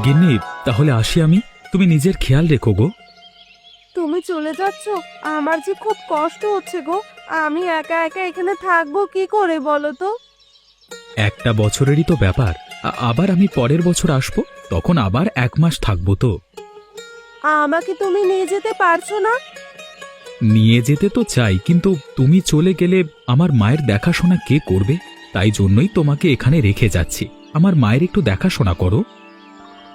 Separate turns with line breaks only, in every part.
গিন্নি, তাহলে আসি আমি। তুমি নিজের খেয়াল রেখো গো।
তুমি চলে যাচ্ছ? আমার যে খুব কষ্ট হচ্ছে গো। আমি একা একা এখানে থাকবো কি করে বলো তো?
একটা বছরেরই তো ব্যাপার। আবার আমি পরের বছর আসবো, তখন আবার 1 মাস থাকবো তো।
আমাকে তুমি নিয়ে যেতে পারছো না?
নিয়ে যেতে তো চাই, কিন্তু তুমি চলে গেলে আমার মায়ের দেখাশোনা কে করবে? তাই জন্যই তোমাকে এখানে রেখে যাচ্ছি। আমার মায়ের একটু দেখাশোনা করো।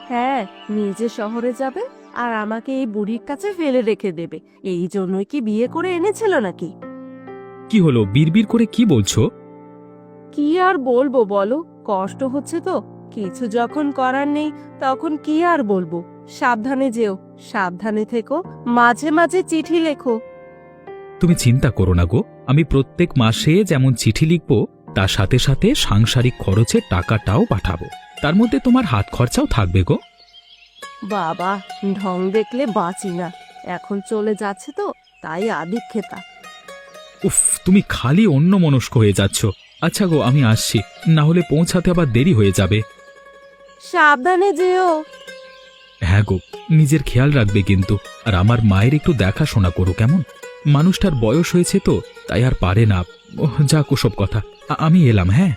হ্যাঁ, নিজে শহরে যাবে আর আমাকে এই বুড়ির কাছে ফেলে রেখে দেবে। এই জন্যই কি বিয়ে করে এনেছিল নাকি?
কি হলো, বিড়বিড় করে কি বলছো?
কি আর বলবো বলো, কষ্ট হচ্ছে তো। কিছু যখন করার নেই তখন কি আর বলবো। সাবধানে যেও, সাবধানে থেকো, মাঝে মাঝে চিঠি লেখো।
তুমি চিন্তা করো না গো, আমি প্রত্যেক মাসে যেমন চিঠি লিখবো, তার সাথে সাথে সাংসারিক খরচের টাকাটাও পাঠাবো। তার মধ্যে তোমার হাত খরচাও থাকবে গো।
বাবা, ঢং দেখলে বাঁচি না। এখন চলে যাচ্ছে তো, তাই আদিক্ষেতা।
উফ, তুমি খালি অন্যমনস্ক হয়ে যাচ্ছ। আচ্ছা গো, আমি আসছি, না হলে পৌঁছাতে আবার দেরি হয়ে যাবে।
সাবধানে যেও।
হ্যাঁ গো, নিজের খেয়াল রাখবে কিন্তু। আর আমার মায়ের একটু দেখাশোনা করো কেমন? মানুষটার বয়স হয়েছে তো, তাই আর পারে না। ওহ, যাক ওসব কথা। আমি এলাম, হ্যাঁ।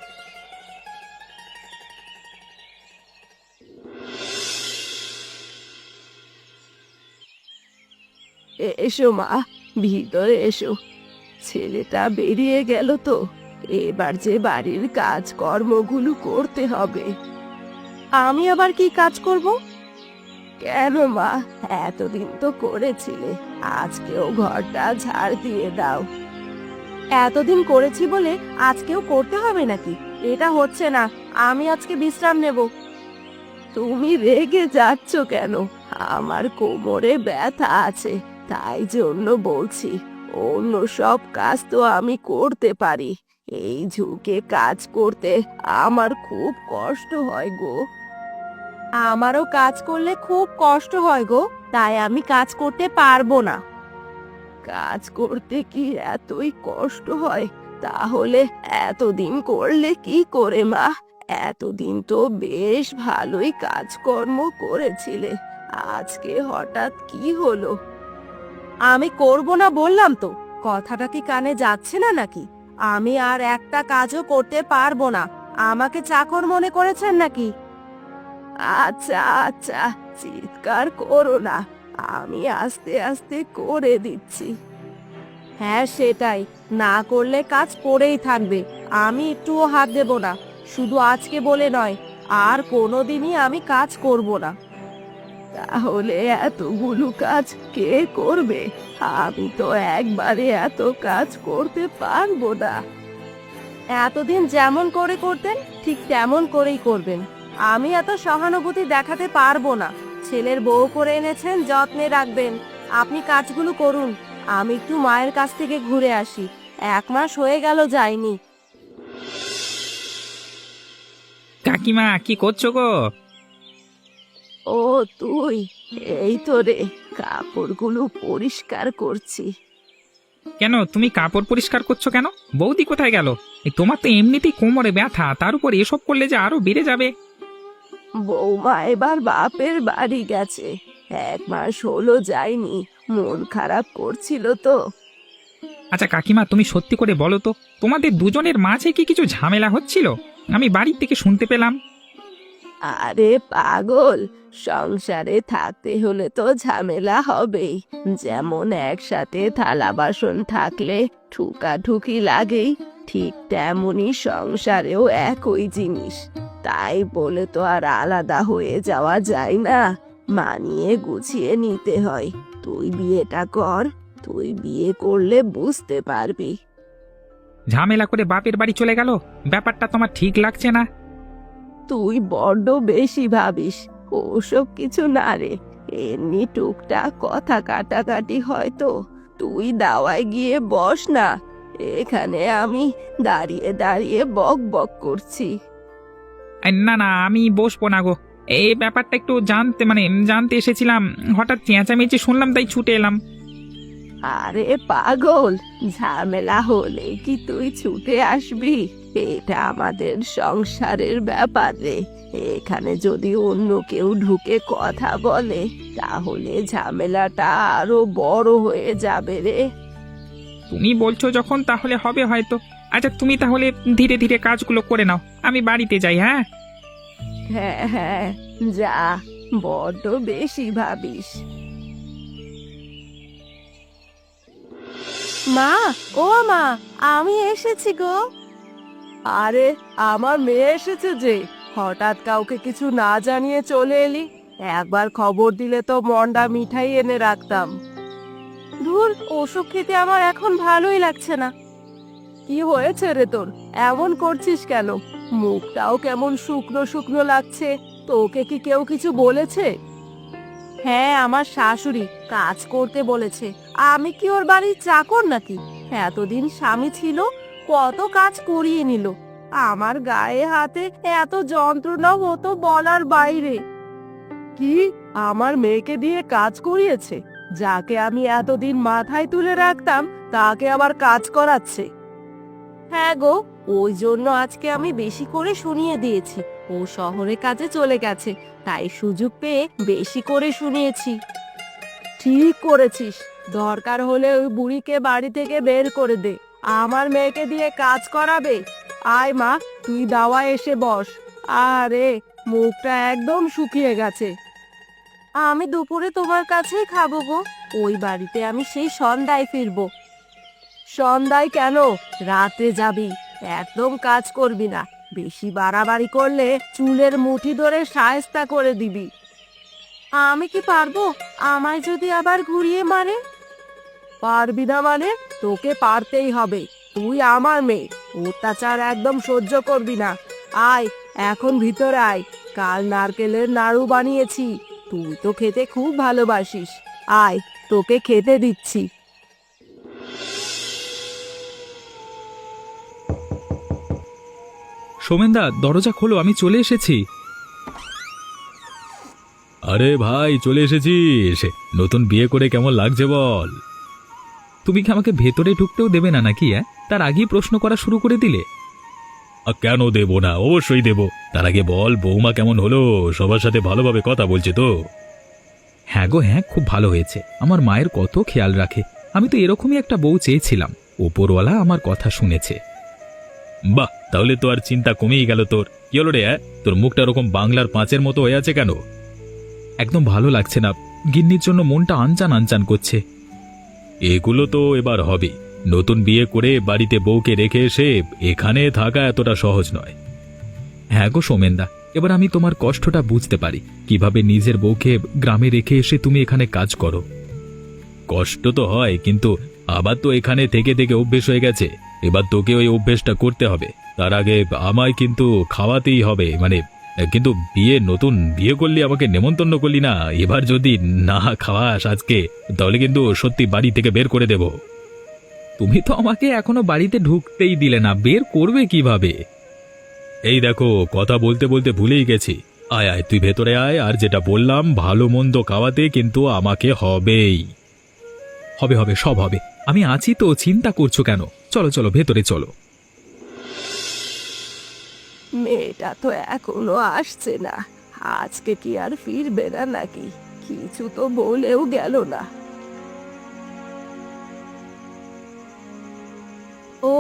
এসো মা, ভিতরে এসো। ছেলেটা বেরিয়ে গেল তো, এবার যে বাড়ির কাজকর্মগুলো করতে হবে। আমি আবার কি কাজ করব? কেন মা, এতদিন তো করেছিলে, আজকেও ঘরটা ঝাড় দিয়ে দাও। এতদিন করেছি বলে আজকেও করতে হবে নাকি? এটা হচ্ছে না। আমি আজকে বিশ্রাম নেব। তুমি রেগে যাচ্ছ কেন? আমার কোমরে ব্যথা আছে, তাই জন্য বলছি। অন্য সব কাজ তো আমি করতে পারি, এই ঝুঁকে কাজ করতে আমার খুব কষ্ট হয় গো। আমারও কাজ করলে খুব কষ্ট হয় গো, তাই আমি কাজ করতে পারবো না। কাজ করতে কি এতই কষ্ট হয়? তাহলে এতদিন করলে কি করে মা? এতদিন তো বেশ ভালোই কাজকর্ম করেছিলে, আজকে হঠাৎ কি হলো? আমি করব না বললাম তো। কথাটা কি কানে যাচ্ছে না নাকি? আমি আর একটা কাজও করতে পারবো না। আমাকে চাকর মনে করেছেন নাকি? আচ্ছা আচ্ছা, চিৎকার করো না, আমি আস্তে আস্তে করে দিচ্ছি। হ্যাঁ সেটাই, না করলে কাজ পড়েই থাকবে। আমি একটুও হাত দেব না। শুধু আজকে বলে নয়, আর কোনোদিনই আমি কাজ করব না। তাহলে এতগুলো কাজ কে করবে? আমি তো একবারে এত কাজ করতে পারবো না। এতদিন যেমন করে করতেন ঠিক তেমন করেই করবেন। আমি এত সহানুভূতি দেখাতে পারবো না। ছেলের বউ করে এনেছেন, যত্নে রাখবেন। আপনি কাজগুলো করুন, আমি একটু মায়ের কাছ থেকে ঘুরে আসি। 1 মাস হয়ে গেল যাইনি।
কাকিমা, কি করছো গো?
ও তুই? এই তো রে, কাপড়গুলো পরিষ্কার করছি।
কেন তুমি কাপড় পরিষ্কার করছো কেন? বৌদি কোথায় গেল? তোমার তো এমনিতেই কোমরে ব্যথা, তার উপর এসব করলে যে আরো বেড়ে যাবে।
বৌমা এবার বাপের বাড়ি গেছে, 1 মাস হলো যায়নি। মন খারাপ করছিল তো।
আচ্ছা কাকিমা, তুমি সত্যি করে বলো তো, তোমাদের দুজনের মাঝে কি কিছু ঝামেলা হচ্ছিল? আমি বাড়ির থেকে শুনতে পেলাম।
আরে পাগল, সংসারে থাকতে হলে তো ঝামেলা হবেই। যেমন একসাথে থালা বাসন থাকলে ঠুকাঠুকি লাগেই, ঠিক তেমনি সংসারেও একই জিনিস। তাই বলে তো আর আলাদা হয়ে যাওয়া যায় না, মানিয়ে গুছিয়ে নিতে হয়। তুই বিয়েটা কর, তুই বিয়ে করলে বুঝতে পারবি।
ঝামেলা করে বাপের বাড়ি চলে গেল, ব্যাপারটা তোমার ঠিক লাগছে না?
তুই বড্ড বেশি ভাবিস। ওসব কিছু না রে, এমনি টুকটাক কথা কাটাকাটি হয়তো। তুই দাওয়ায় গিয়ে বস না, এখানে আমি দাঁড়িয়ে দাঁড়িয়ে বক বক করছি।
না না, আমি বসবো না গো। এই ব্যাপারটা একটু জানতে এসেছিলাম। হঠাৎ চেঁচামেচি শুনলাম, তাই ছুটে এলাম।
আরে পাগল, ঝামেলা হলে কি তুই ছুটে আসবি? এটা আমাদের সংসারের ব্যাপার রে। এখানে যদি অন্য কেউ ঢুকে কথা বলে তাহলে ঝামেলাটা আরো বড় হয়ে যাবে রে।
তুমি বলছো যখন তাহলে হবে হয়তো। আচ্ছা তুমি তাহলে ধীরে ধীরে কাজগুলো করে নাও, আমি বাড়িতে যাই। হ্যাঁ,
হ্যাঁ হ্যাঁ, যা, বড্ড বেশি ভাবিস। মা, ও মা, আমি এসেছি গো। আরে, আমার মেয়ে এসেছে যে, হঠাৎ কাউকে কিছু না জানিয়ে চলে এলি। একবার খবর দিলে তো মন্ডা মিঠাই এনে রাখতাম। ধুর, ওসব খেতে আমার এখন ভালোই লাগছে না। কি হয়েছে রে তোর, এমন করছিস কেন? মুখটাও কেমন শুকনো শুকনো লাগছে। তোকে কি কেউ কিছু বলেছে? হ্যাঁ, আমার শাশুড়ি কাজ করতে বলেছে। আমি কি ওর বাড়ির চাকর নাকি? এতদিন স্বামী ছিল, কত কাজ করিয়ে নিল। আমার গায়ে হাতে এত যন্ত্রণা হতো বলার বাইরে। কি, আমার মেয়েকে দিয়ে কাজ করিয়েছে? যাকে আমি এতদিন মাথায় তুলে রাখতাম তাকে আবার কাজ করাচ্ছে? হ্যাঁ গো, ওই জন্য আজকে আমি বেশি করে শুনিয়ে দিয়েছি। ও শহরে কাজে চলে গেছে, তাই সুযোগ পেয়ে বেশি করে শুনিয়েছি। ঠিক করেছিস, দরকার হলে ওই বুড়িকে বাড়ি থেকে বের করে দে। আমার মেয়েকে দিয়ে কাজ করাবে? আয় মা, তুই দাওয়া এসে বস। আরে, মুখটা একদম শুকিয়ে গেছে। আমি দুপুরে তোমার কাছেই খাবো গো। ওই বাড়িতে আমি সেই সন্ধ্যায় ফিরবো। সন্ধ্যায় কেন? রাতে যাবি। একদম কাজ করবি না। বেশি বাড়াবাড়ি করলে চুলের মুঠি ধরে শায়েস্তা করে দিবি। আমি কি পারবো? আমায় যদি আবার ঘুরিয়ে মারে? পারবি না মানে? তোকে পারতেই হবে। তুই আমার মেয়ে, অত্যাচার একদম সহ্য করবি না। আয়, এখন ভিতরে আয়। কাল নারকেলের নাড়ু বানিয়েছি, তুই তো খেতে খুব ভালোবাসিস। আয়, তোকে খেতে দিচ্ছি।
সোমেনদা, দরজা খোলো, আমি চলে এসেছি। আরে ভাই, চলে এসেছিস? নতুন বিয়ে করে কেমন লাগছে বল? তুমি কি আমাকে ভেতরে ঢুকতেও দেবে না নাকি? তার আগেই প্রশ্ন করা শুরু করে দিলে। কেন দেব না, অবশ্যই দেব। তার আগে বল, বৌমা কেমন হলো? সবার সাথে ভালোভাবে কথা বলছে তো? হ্যাঁ গো হ্যাঁ, খুব ভালো হয়েছে। আমার মায়ের কত খেয়াল রাখে। আমি তো এরকমই একটা বউ চেয়েছিলাম। ওপরওয়ালা আমার কথা শুনেছে। বাহ, তাহলে তো আর চিন্তা কমেই গেল তোর। কি হলো রে? তোর মুখটা ওরকম বাংলার পাঁচের মতো হয়ে আছে কেন? একদম ভালো লাগছে না। গিন্নির জন্য মনটা আনচান আনচান করছে। এগুলো তো এবার হবে। নতুন বিয়ে করে বাড়িতে বউকে রেখে এসে এখানে থাকা এতটা সহজ নয়। হ্যাঁ গো সোমেনদা, এবার আমি তোমার কষ্টটা বুঝতে পারি। কিভাবে নিজের বউকে গ্রামে রেখে এসে তুমি এখানে কাজ করো। কষ্ট তো হয়, কিন্তু আবার তো এখানে থেকে থেকে অভ্যেস হয়ে গেছে। এবার তোকে ওই অভ্যেসটা করতে হবে। তার আগে আমায় কিন্তু খাওয়াতেই হবে। কিন্তু নতুন বিয়ে করলি, আমাকে নেমন্তন্ন করলি না। এবার যদি না খাওয়াস আজকে, তাহলে কিন্তু সত্যি বাড়ি থেকে বের করে দেব। তুমি তো আমাকে এখনো বাড়িতে ঢুকতেই দিলে না, বের করবে কিভাবে? এই দেখো, কথা বলতে বলতে ভুলেই গেছি। আয় আয়, তুই ভেতরে আয়। আর যেটা বললাম, ভালো মন্দ খাওয়াতে কিন্তু আমাকে হবেই। হবে হবে, সব হবে। আমি আছি তো, চিন্তা করছো কেন? চলো চলো, ভেতরে চলো।
মেয়েটা তো এখনো আসছে না। আজকে কি আর ফিরবে না নাকি? কিছু তো বলেও গেল না। ও,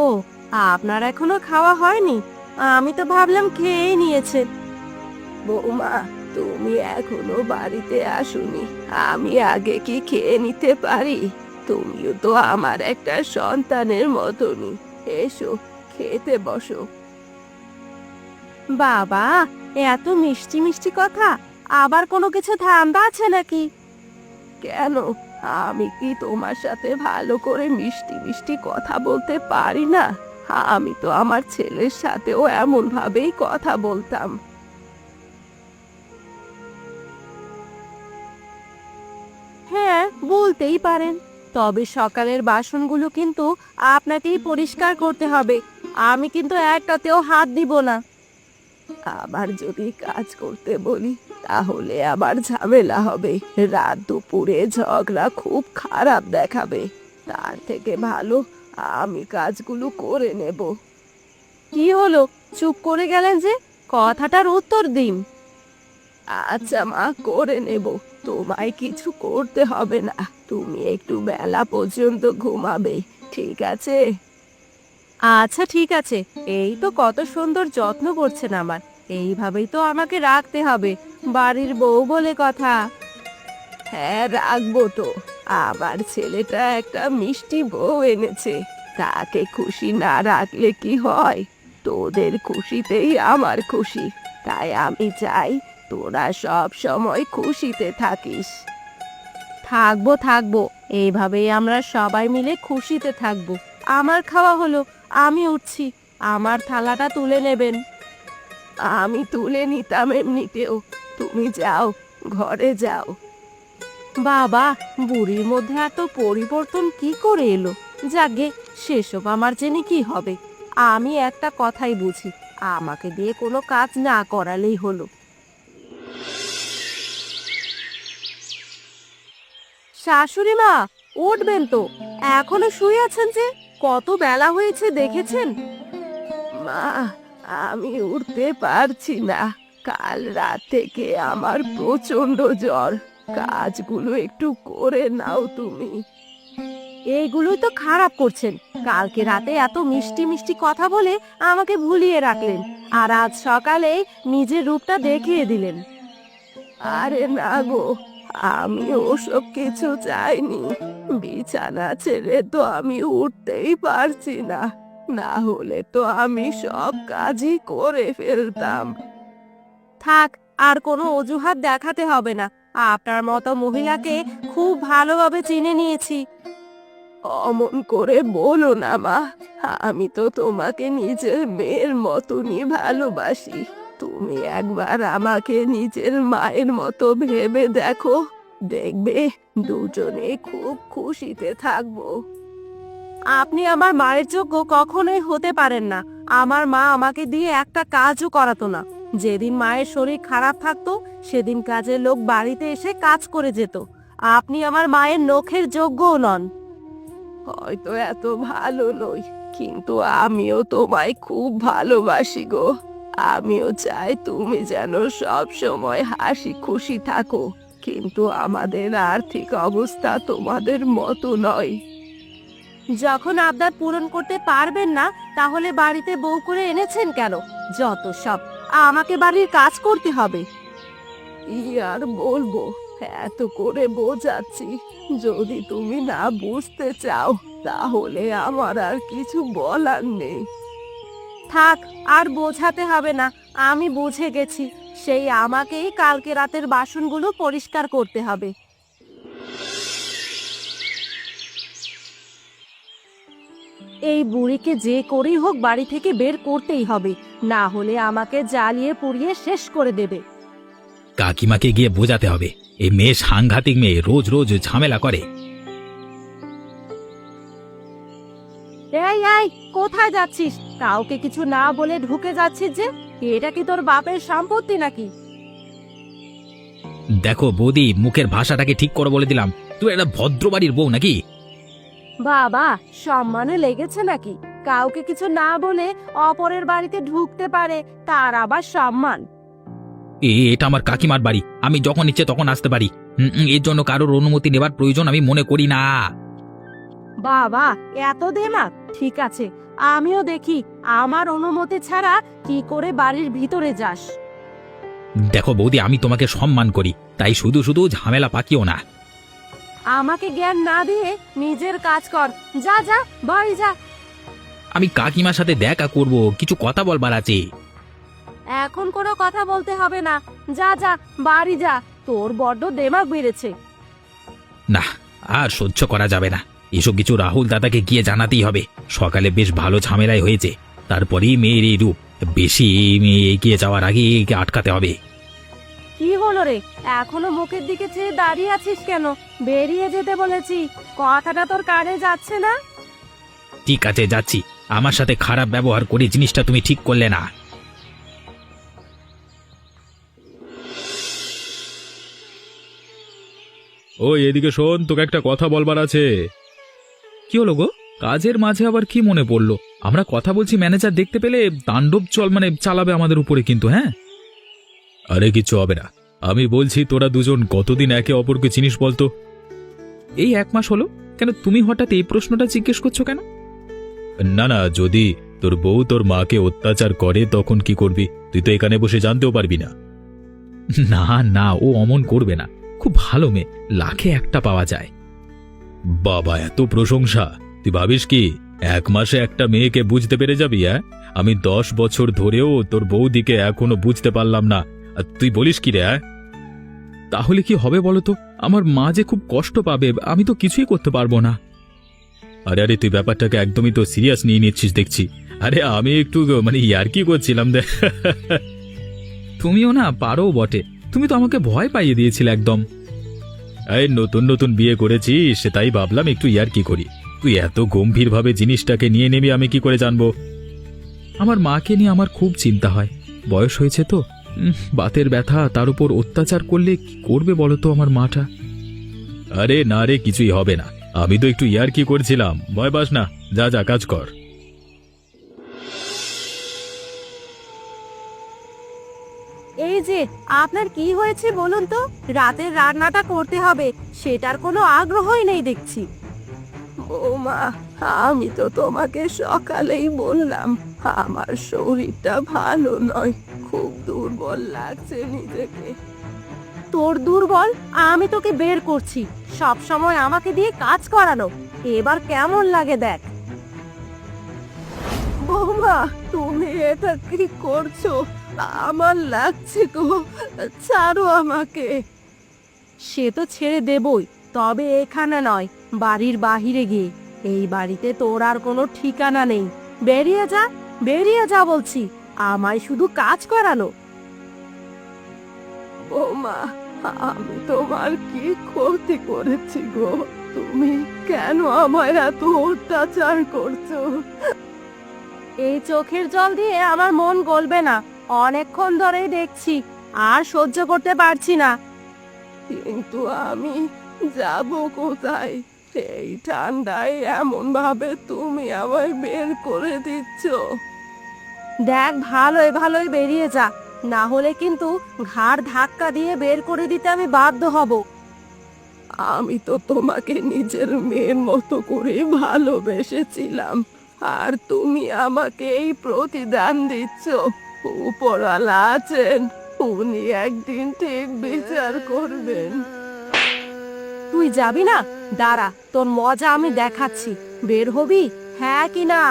আপনার এখনো খাওয়া হয়নি? আমি তো ভাবলাম খেয়েই নিয়েছেন। বৌমা, তুমি এখনো বাড়িতে আসোনি। আমি আগে কি খেয়ে নিতে পারি? তুমিও তো আমার একটা সন্তানের মতনই। এসো, খেতে বসো। বাবা, এত মিষ্টি মিষ্টি কথা! আবার কোনো কিছু ধান্দা আছে নাকি? কেন, আমি কি তোমার সাথে ভালো করে মিষ্টি মিষ্টি কথা বলতে পারি না? আমি তো আমার ছেলের সাথেও এমন ভাবেই কথা বলতাম। হ্যাঁ, বলতেই পারেন। তবে সকালের বাসনগুলো কিন্তু আপনাকেই পরিষ্কার করতে হবে। আমি কিন্তু একটাতেও হাত দিব না। আবার যদি কাজ করতে বলি তাহলে আবার ঝামেলা হবে। রাত দুপুরে ঝগড়া খুব খারাপ দেখাবে। তার থেকে ভালো আমি কাজগুলো করে নেব। কি হলো, চুপ করে গেলেন যে? কথাটার উত্তর দিন। আচ্ছা মা, করে নেব। তোমায় কিছু করতে হবে না, তুমি একটু বেলা পর্যন্ত ঘুমাবে, ঠিক আছে? আচ্ছা ঠিক আছে, এই তো কত সুন্দর যত্ন করছেন আমার, এইভাবেই তো আমাকে রাখতে হবে, বাড়ির বউ বলে কথা। হ্যাঁ রাখবো তো, আমার ছেলেটা একটা মিষ্টি বউ এনেছে, তাকে খুশি না রাখলে কি হয়? তোদের খুশিতেই আমার খুশি, তাই আমি চাই তোরা সব সময় খুশিতে থাকিস। থাকবো থাকবো, এইভাবেই আমরা সবাই মিলে খুশিতে থাকবো। আমার খাওয়া হলো, আমি উঠছি, আমার থালাটা তুলে নেবেন। আমি তুলে নিতাম এমনিতেও, তুমি যাও, ঘরে যাও। বাবা, বুড়ির মধ্যে এত পরিবর্তন কি করে এলো? যাগে, সেসব আমার জেনে কি হবে? আমি একটা কথাই বুঝি, আমাকে দিয়ে কোনো কাজ না করালেই হলো। শাশুড়ি মা, উঠবেন তো, এখনো শুয়ে আছেন যে? কত বেলা হয়েছে দেখেছেন? মা, আমি উঠতে পারছি না, কাল রাত থেকে আমার প্রচন্ড জ্বর, কাজগুলো একটু করে নাও তুমি। এইগুলোই তো খারাপ করছেন, কালকে রাতে এত মিষ্টি মিষ্টি কথা বলে আমাকে ভুলিয়ে রাখলেন, আর আজ সকালে নিজের রূপটা দেখিয়ে দিলেন। আরে না গো, আমি ওসব কিছু চাইনি, বিছানা ছেড়ে তো আমি উঠতেই পারছি না, না হলে তো আমি সব কাজই করে ফেলতাম। থাক, আর কোনো অজুহাত দেখাতে হবে না, আপনার মতো মহিলাকে খুব ভালোভাবে চিনে নিয়েছি। অমন করে বলো না মা, আমি তো তোমাকে নিজের মেয়ের মতনই ভালোবাসি, তুমি একবার আমাকে নিজের মায়ের মতো ভেবে দেখো, দেখবে দুজনে খুব খুশিতে থাকবো। আপনি আমার মায়ের যোগ্য কখনোই হতে পারেন না, আমার মা আমাকে দিয়ে একটা কাজও করাতো না, যেদিন মায়ের শরীর খারাপ থাকতো সেদিন কাজের লোক বাড়িতে এসে কাজ করে যেত, আপনি আমার মায়ের নখের যোগ্যও নন। হয়তো এত ভালো নই, কিন্তু আমিও তোমায় খুব ভালোবাসি গো, আমিও চাই তুমি যেন সব সময় হাসি খুশি থাকো, কিন্তু আমাদের আর্থিক অবস্থা তোমাদের মতো নয়। যখন আবদার পূরণ করতে পারবেন না, তাহলে বাড়িতে বউ করে এনেছেন কেন? যত সব, আমাকে বাড়ির কাজ করতে হবে। ই আর বলবো, এত করে বোঝাচ্ছি, যদি তুমি না বুঝতে চাও তাহলে আমার আর কিছু বলার নেই। থাক, আর বোঝাতে হবে না, আমি বুঝে গেছি, সেই আমাকেই কালকে রাতের বাসনগুলো পরিষ্কার করতে হবে। এই বুড়িকে যে করেই হোক বাড়ি থেকে বের করতেই হবে, না হলে আমাকে জ্বালিয়ে পুড়িয়ে শেষ করে দেবে।
কাকিমাকে গিয়ে বোঝাতে হবে, এই মেয়ে সাংঘাতিক মেয়ে, রোজ রোজ ঝামেলা করে।
এই এই, কোথায় যাচ্ছিস? কাউকে কিছু না বলে ঢুকে যাচ্ছিস যে? এটা কি তোর বাপের সম্পত্তি নাকি?
দেখো বৌদি, মুখের ভাষাটাকে ঠিক করে বলে দিলাম, তুই একটা ভদ্র বাড়ির বউ নাকি?
বাবা, সম্মানে লেগেছে নাকি? কাউকে কিছু না বলে অপরের বাড়িতে ঢুকতে পারে, তার আবার সম্মান?
এটা আমার কাকিমার বাড়ি, আমি যখন ইচ্ছে তখন আসতে পারি, এর জন্য কারোর অনুমতি নেবার প্রয়োজন আমি মনে করি না।
বাবা, এত দেমাগ? ঠিক আছে, আমিও দেখি আমার অনুমতি ছাড়া কি করে বাড়ির ভিতরে যাস।
দেখো বৌদি, আমি তোমাকে সম্মান করি, তাই শুধু শুধু ঝামেলা পাকিও না।
আমাকে জ্ঞান না দিয়ে নিজের কাজ কর, যা যা, বাড়ি যা।
আমি কাকিমার সাথে দেখা করব, কিছু কথা বলবার আছে।
এখন কোনো কথা বলতে হবে না, যা যা, বাড়ি যা, তোর বড্ড দেমাগ বেড়েছে।
না, আর সহ্য করা যাবে না, এসব কিছু রাহুল দাদাকে গিয়ে জানাতেই হবে। সকালে বেশ ভালো ঝামেলাই হয়েছে, তারপরেই মেয়ের এই রূপ, বেশি মেয়ে এগিয়ে যাওয়ার আগে একে আটকাতে হবে।
কি হলো রে, এখনো মুখের দিকে চেয়ে দাঁড়িয়ে আছিস কেন? বেরিয়ে যেতে বলেছি, কথাটা তোর কানে যাচ্ছে না?
ঠিক আছে, যাচ্ছি, আমার সাথে খারাপ ব্যবহার করে জিনিসটা তুমি ঠিক করলে না। ওই এদিকে শোন, তোকে একটা কথা বলবার আছে। কি হলো গো, কাজের মাঝে আবার কি মনে পড়লো? আমরা কথা বলছি, ম্যানেজার দেখতে পেলে তাণ্ডব চালাবে আমাদের উপরে কিন্তু। হ্যাঁ, আরে কিচ্ছু হবে না। আমি বলছি, তোরা দুজন কতদিন একে অপরকে চিনিস বলতো? এই 1 মাস হলো। কেন তুমি হঠাৎ এই প্রশ্নটা জিজ্ঞেস করছো কেন? না না, যদি তোর বউ তোর মাকে অত্যাচার করে তখন কি করবি? তুই তো এখানে বসে জানতেও পারবি না। না না, ও অমন করবে না। খুব ভালো মেয়ে, লাখে একটা পাওয়া যায়। বাবা, এত প্রশংসা! তুই ভাবিস কি 1 মাসে একটা মেয়েকে বুঝতে পেরে যাবি? হ্যাঁ, আমি 10 বছর ধরেও তোর বৌদিকে এখনো বুঝতে পারলাম না, আর তুই বলিস কি রে? তাহলে কি হবে বলতো? আমার মা যে খুব কষ্ট পাবে, আমি তো কিছুই করতে পারবো না। আরে আরে, তুই ব্যাপারটাকে একদমই তো সিরিয়াস নিয়ে নিচ্ছিস দেখছি। আরে আমি একটু ইয়ার্কি করছিলাম দেখ। তুমিও না পারো বটে, তুমি তো আমাকে ভয় পাইয়ে দিয়েছিলে একদম। এই নতুন নতুন বিয়ে করেছিস, তাই ভাবলাম একটু ইয়ার্কি করি। তুই এত গম্ভীরভাবে জিনিসটাকে নিয়ে নিবি আমি কি করে জানবো? আমার মাকে নিয়ে আমার খুব চিন্তা হয়। বয়স হয়েছে তো, বাতের ব্যথা, তার উপর অত্যাচার করলে কি করবে বলতো আমার মাটা? আরে না রে, কিছুই হবে না। আমি তো একটু ইয়ার্কি করছিলাম, ভয় পাস না। যা যা, কাজ কর।
এই যে, আপনার কি হয়েছে বলুন তো? রাতের রান্নাটা করতে হবে, সেটার কোনো আগ্রহই নেই দেখছি। বৌমা, আমি তো তোমাকে সকালেই বললাম আমার শরীরটা ভালো নয়, খুব দুর্বল লাগছে নিজেকে। তোর দুর্বল? আমি তোকে বের করছি, সব সময় আমাকে দিয়ে কাজ করানো। এবার কেমন লাগে দেখ। বৌমা, তুমি এটা কি করছো? আমার লাগছে গো, ছাড়ো আমাকে। সে তো ছেড়ে দেবই, তবে এখানে নয়, বাড়ির বাহিরে গিয়ে। এই বাড়িতে তোর আর কোনো ঠিকানা নেই। বেরিয়ে যা, বেরিয়ে যা বলছি। আমায় শুধু কাজ করানো। বৌমা, আমি তোমার কি ক্ষতি করেছি গো? তুমি কেন আমায় এত অত্যাচার করছো? এই চোখের জল দিয়ে আমার মন গলবে না, অনেকক্ষণ ধরেই দেখছি, আর সহ্য করতে পারছি না। কিন্তু আমি যাব কোথায়? এই ঠান্ডায় এমন ভাবে তুমি আমায় বের করে দিচ্ছ। দেখ, ভালোই ভালোই বেরিয়ে যা, না হলে কিন্তু ঘাড় ধাক্কা দিয়ে বের করে দিতে আমি বাধ্য হব। আমি তো তোমাকে নিজের মেয়ের মতো করে ভালোবেসেছিলাম, আর তুমি আমাকে এই প্রতিদান দিচ্ছ। উপরওয়ালা আছেন, উনি একদিন ঠিক বিচার করবেন। তুই যাবি না? দাঁড়া, তোর মজা আমি দেখাচ্ছি। বের হবি হ্যাঁ কি না?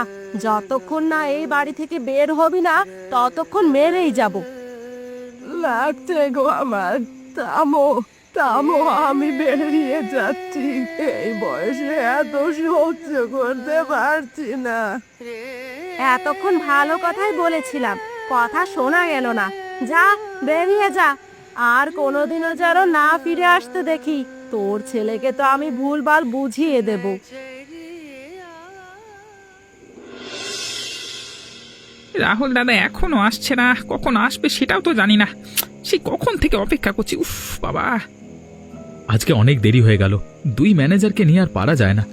যতক্ষণ না এই বাড়ি থেকে বের হবি না, ততক্ষণ মেরেই যাব। লাগছে গো আমার, থামো থামো, আমি বেরিয়ে যাচ্ছি। এই বয়সে এত সহ্য করতে পারছি না। এতক্ষণ ভালো কথাই বলেছিলাম, কথা শোনা গেল না। যা, বেরিয়ে যা, আর কোনোদিনও যেন না ফিরে আসতে দেখি। তোর ছেলেকে তো আমি ভুলভাল বুঝিয়ে দেব।
রাহুল দাদা এখনো আসছে না, কখন আসবে সেটাও তো জানি না। সে কখন থেকে অপেক্ষা করছি। উফ বাবা,
আজকে অনেক দেরি হয়ে গেল। 2 ম্যানেজারকে নিয়ে আর পারা যায় না।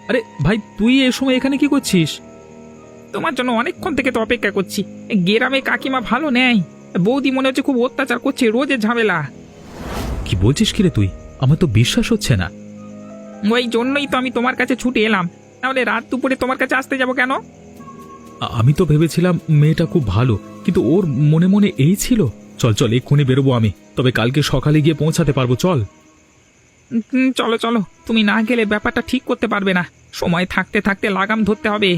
আরে ভাই, তুই এ সময় এখানে কি করছিস?
তোমার জন্য অনেকক্ষণ থেকে তো অপেক্ষা করছি। গ্রামে কাকিমা ভালো নেই, বৌদি মনে হচ্ছে খুব অত্যাচার করছে, রোজের ঝামেলা।
কি বলছিস কি রে তুই? আমার তো বিশ্বাস হচ্ছে না।
ওই জন্যই তো আমি তোমার কাছে ছুটে এলাম, তাহলে রাত দুপুরে তোমার কাছে আসতে যাব কেন?
আমি তো ভেবেছিলাম মেয়েটা খুব ভালো, কিন্তু ওর মনে মনে এই ছিল। চল চল, এক্ষুনি বেরোবো আমি, তবে কালকে সকালে গিয়ে পৌঁছাতে পারবো। চল।
চলো চলো, তুমি না গেলে ব্যাপারটা ঠিক করতে পারবে না। সময় থাকতে থাকতে লাগাম ধরতে হবে।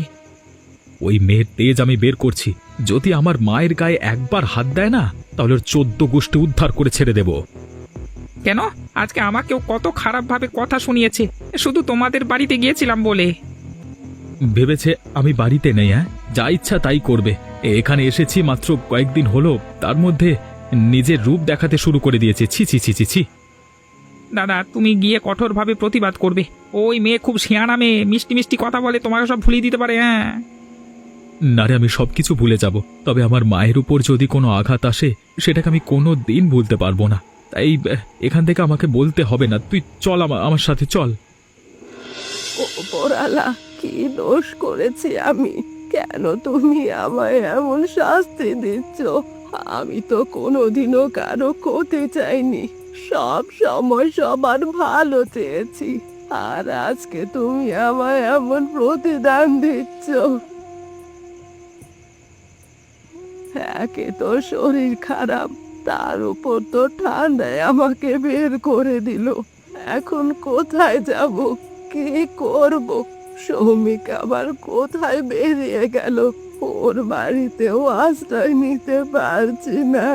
ওই মেয়ের তেজ আমি বের করছি। যদি আমার মায়ের গায়ে একবার হাত দেয় না, তাহলে ওর 14 গোষ্ঠী উদ্ধার করে ছেড়ে দেব।
কেন? আজকে আমাকেও কত খারাপ ভাবে কথা শুনিয়েছে, শুধু তোমাদের বাড়িতে গিয়েছিলাম বলে।
ভেবেছে আমি বাড়িতে নেই। হ্যাঁ, যা ইচ্ছা তাই করবে। এখানে এসেছি মাত্র কয়েকদিন হলো, তার মধ্যে নিজের রূপ দেখাতে শুরু করে দিয়েছে। ছি ছি ছি ছি ছি।
দাদা, তুমি গিয়ে কঠোরভাবে প্রতিবাদ করবে। ওই মেয়ে খুব শিয়ানা মেয়ে, মিষ্টি মিষ্টি কথা বলে, তোমাকে সব ভুলিয়ে দিতে পারে। হ্যাঁ
না রে, আমি সবকিছু ভুলে যাব, তবে আমার মায়ের উপর যদি কোনো আঘাত আসে, সেটাকে আমি কোনো দিন ভুলতে পারবো না। তাই এখান থেকে আমাকে বলতে হবে না। তুই চল, আমার সাথে চল।
ওপরালা, কি দোষ করেছি আমি? কেন তুমি আমায় এমন শাস্তি দিচ্ছ? আমি তো কোনোদিনও কারো ক্ষতি চাইনি, সব সময় সবার ভালো চেয়েছি। আর আজকে তুমি আমায় এমন প্রতিদান দিচ্ছ। একে তো শরীর খারাপ, তার উপর তো ঠান্ডায় আমাকে বের করে দিল। এখন কোথায় যাব, কি করব? সৌমিক আবার কোথায় বেরিয়ে গেল, ওর বাড়িতেও আশ্রয় নিতে পারছি না।